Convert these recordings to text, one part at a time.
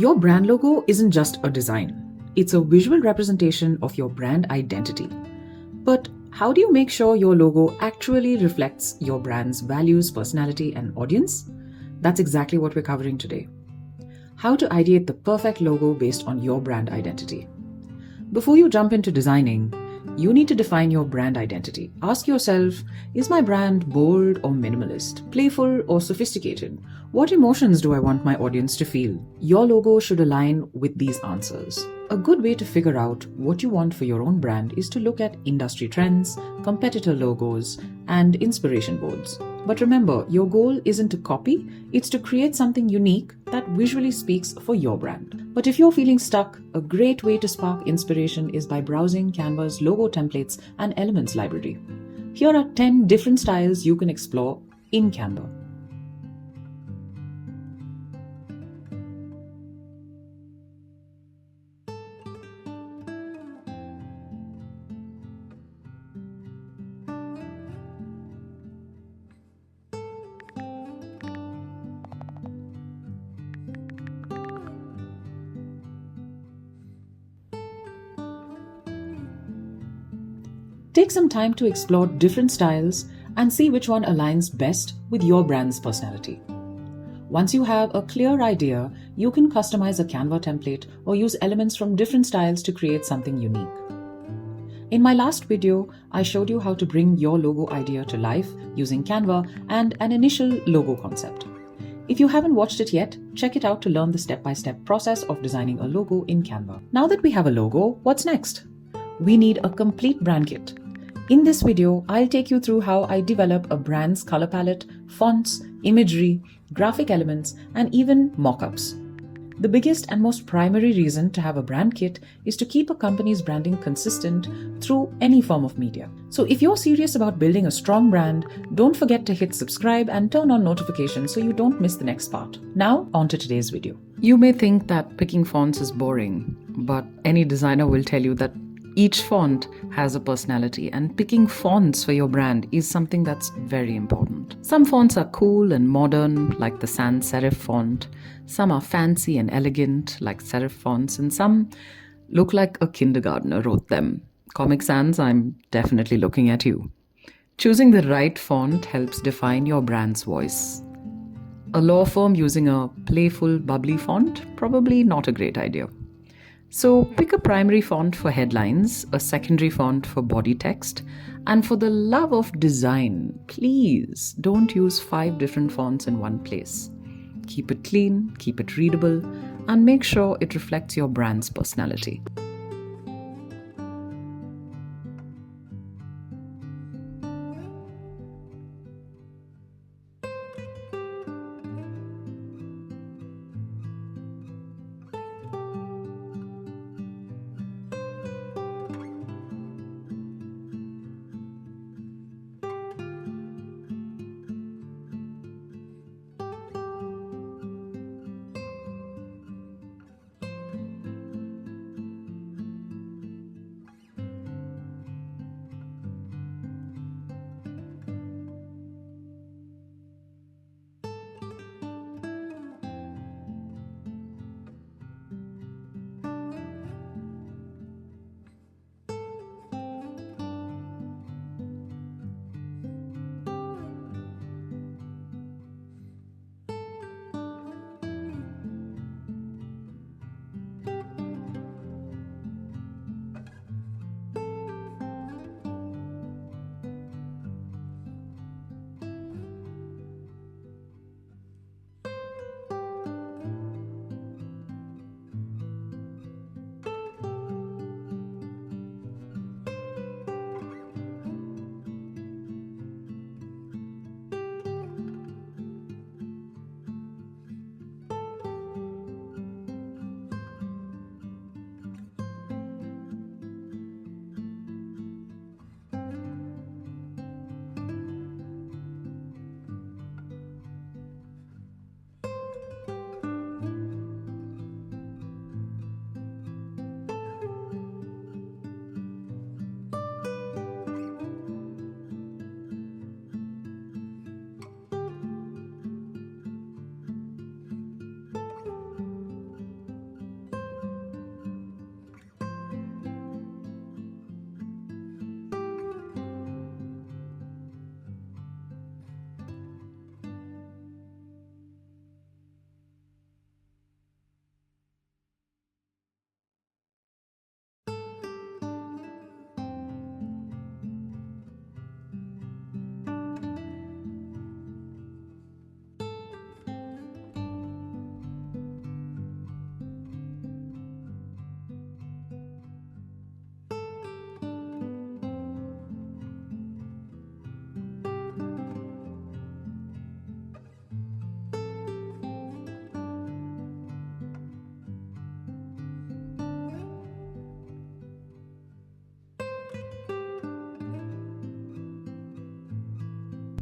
Your brand logo isn't just a design, it's a visual representation of your brand identity. But how do you make sure your logo actually reflects your brand's values, personality, and audience? That's exactly what we're covering today. How to ideate the perfect logo based on your brand identity. Before you jump into designing, you need to define your brand identity. Ask yourself, is my brand bold or minimalist, playful or sophisticated? What emotions do I want my audience to feel? Your logo should align with these answers. A good way to figure out what you want for your own brand is to look at industry trends, competitor logos, and inspiration boards. But remember, your goal isn't to copy, it's to create something unique that visually speaks for your brand. But if you're feeling stuck, a great way to spark inspiration is by browsing Canva's logo templates and elements library. Here are 10 different styles you can explore in Canva. Take some time to explore different styles and see which one aligns best with your brand's personality. Once you have a clear idea, you can customize a Canva template or use elements from different styles to create something unique. In my last video, I showed you how to bring your logo idea to life using Canva and an initial logo concept. If you haven't watched it yet, check it out to learn the step-by-step process of designing a logo in Canva. Now that we have a logo, what's next? We need a complete brand kit. In this video, I'll take you through how I develop a brand's color palette, fonts, imagery, graphic elements, and even mock-ups. The biggest and most primary reason to have a brand kit is to keep a company's branding consistent through any form of media. So if you're serious about building a strong brand, don't forget to hit subscribe and turn on notifications so you don't miss the next part. Now, on to today's video. You may think that picking fonts is boring, but any designer will tell you that each font has a personality, and picking fonts for your brand is something that's very important. Some fonts are cool and modern, like the sans serif font. Some are fancy and elegant, like serif fonts, and some look like a kindergartner wrote them. Comic Sans, I'm definitely looking at you. Choosing the right font helps define your brand's voice. A law firm using a playful, bubbly font? Probably not a great idea. So pick a primary font for headlines, a secondary font for body text, and for the love of design, please don't use 5 different fonts in one place. Keep it clean, keep it readable, and make sure it reflects your brand's personality.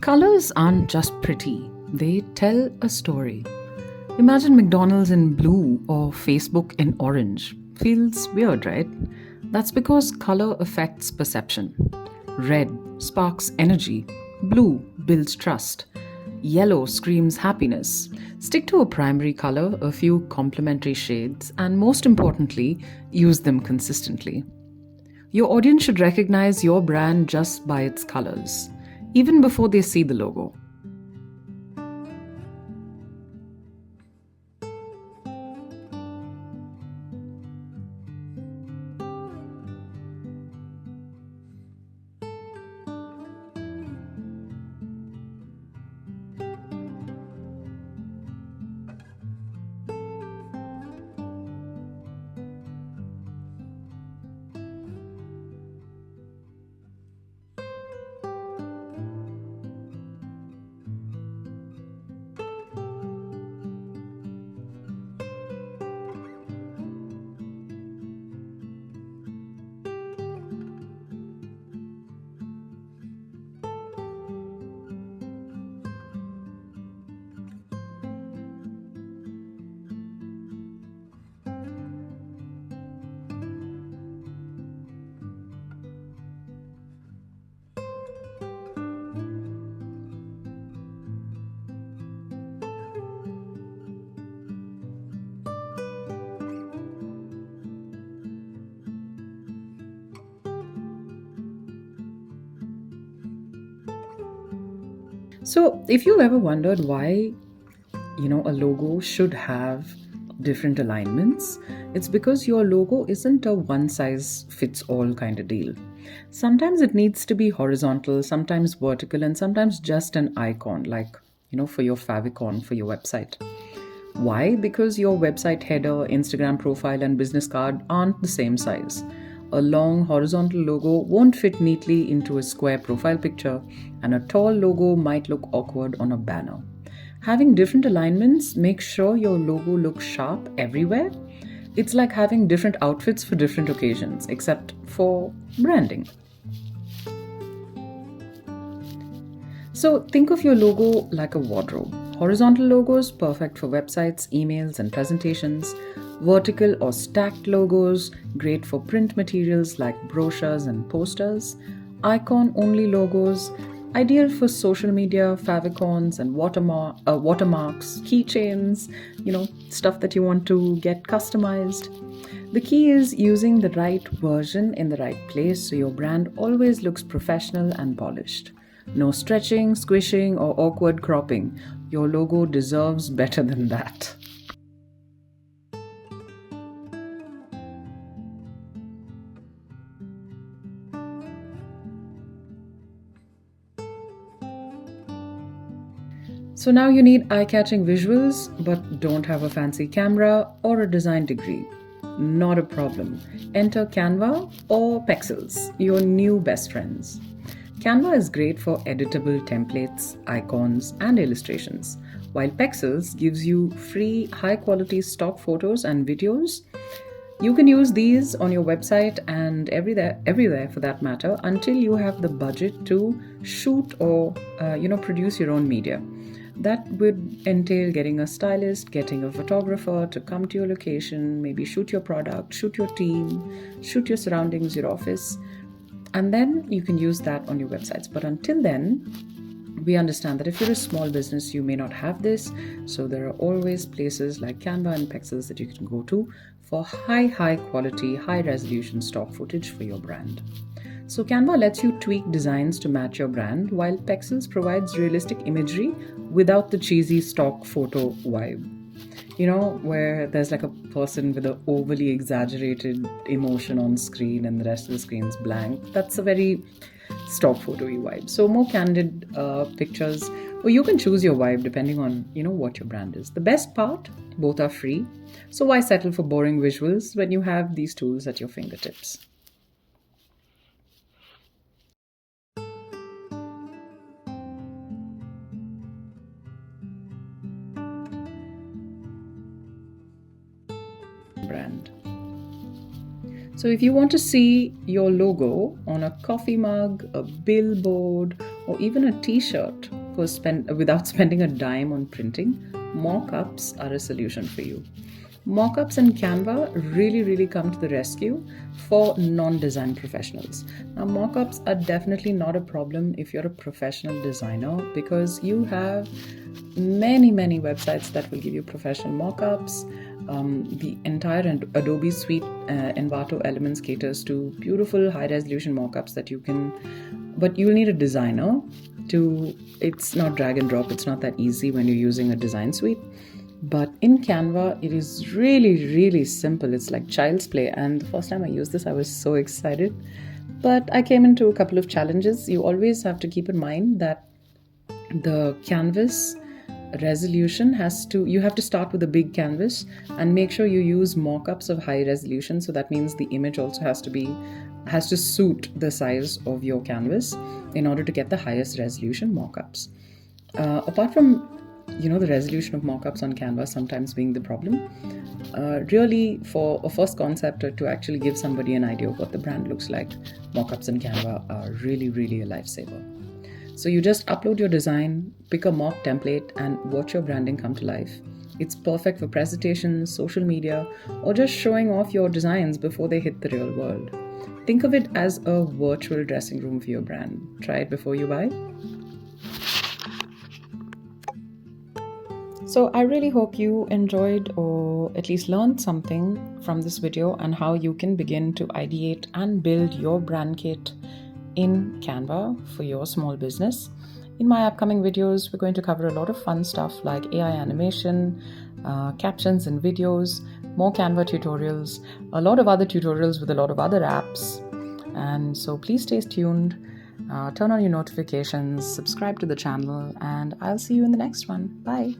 Colors aren't just pretty, they tell a story. Imagine McDonald's in blue or Facebook in orange. Feels weird, right? That's because color affects perception. Red sparks energy, blue builds trust, yellow screams happiness. Stick to a primary color, a few complementary shades, and most importantly, use them consistently. Your audience should recognize your brand just by its colors, even before they see the logo. So, if you've ever wondered why, a logo should have different alignments, it's because your logo isn't a one size fits all kind of deal. Sometimes it needs to be horizontal, sometimes vertical, and sometimes just an icon, like, for your favicon for your website. Why? Because your website header, Instagram profile, and business card aren't the same size. A long horizontal logo won't fit neatly into a square profile picture, and a tall logo might look awkward on a banner. Having different alignments makes sure your logo looks sharp everywhere. It's like having different outfits for different occasions, except for branding. So think of your logo like a wardrobe. Horizontal logos, perfect for websites, emails, and presentations. Vertical or stacked logos, great for print materials like brochures and posters. Icon only logos, ideal for social media, favicons, and watermarks, keychains, stuff that you want to get customized. The key is using the right version in the right place so your brand always looks professional and polished. No stretching, squishing, or awkward cropping. Your logo deserves better than that. So now you need eye-catching visuals but don't have a fancy camera or a design degree. Not a problem. Enter Canva or Pexels, your new best friends. Canva is great for editable templates, icons, and illustrations, while Pexels gives you free, high-quality stock photos and videos. You can use these on your website and everywhere for that matter, until you have the budget to shoot or produce your own media. That would entail getting a stylist, getting a photographer to come to your location, maybe shoot your product, shoot your team, shoot your surroundings, your office, and then you can use that on your websites. But until then, we understand that if you're a small business, you may not have this. So there are always places like Canva and Pexels that you can go to for high quality, high resolution stock footage for your brand. So Canva lets you tweak designs to match your brand, while Pexels provides realistic imagery without the cheesy stock photo vibe. Where there's like a person with an overly exaggerated emotion on screen and the rest of the screen's blank. That's a very stock photo-y vibe. So more candid pictures, or you can choose your vibe depending on what your brand is. The best part, both are free. So why settle for boring visuals when you have these tools at your fingertips? Brand. So if you want to see your logo on a coffee mug, a billboard, or even a t-shirt without spending a dime on printing, mock-ups are a solution for you. Mock-ups in Canva really come to the rescue for non-design professionals. Now, mock-ups are definitely not a problem if you're a professional designer, because you have many websites that will give you professional mock-ups. The entire Adobe suite, Envato Elements, caters to beautiful high-resolution mock-ups that you can, but you'll need a designer to. It's not drag and drop. It's not that easy when you're using a design suite. But in Canva, it is really simple. It's like child's play. And the first time I used this, I was so excited. But I came into a couple of challenges. You always have to keep in mind that the canvas resolution you have to start with a big canvas and make sure you use mock-ups of high resolution. So that means the image also has to suit the size of your canvas in order to get the highest resolution mock-ups. Apart from the resolution of mockups on Canva sometimes being the problem, really for a first concept or to actually give somebody an idea of what the brand looks like, mockups in Canva are really a lifesaver. So you just upload your design, pick a mock template, and watch your branding come to life. It's perfect for presentations, social media, or just showing off your designs before they hit the real world. Think of it as a virtual dressing room for your brand. Try it before you buy. So I really hope you enjoyed or at least learned something from this video and how you can begin to ideate and build your brand kit in Canva for your small business. In my upcoming videos, we're going to cover a lot of fun stuff like AI animation, captions and videos, more Canva tutorials, a lot of other tutorials with a lot of other apps. And so please stay tuned, turn on your notifications, subscribe to the channel, and I'll see you in the next one. Bye.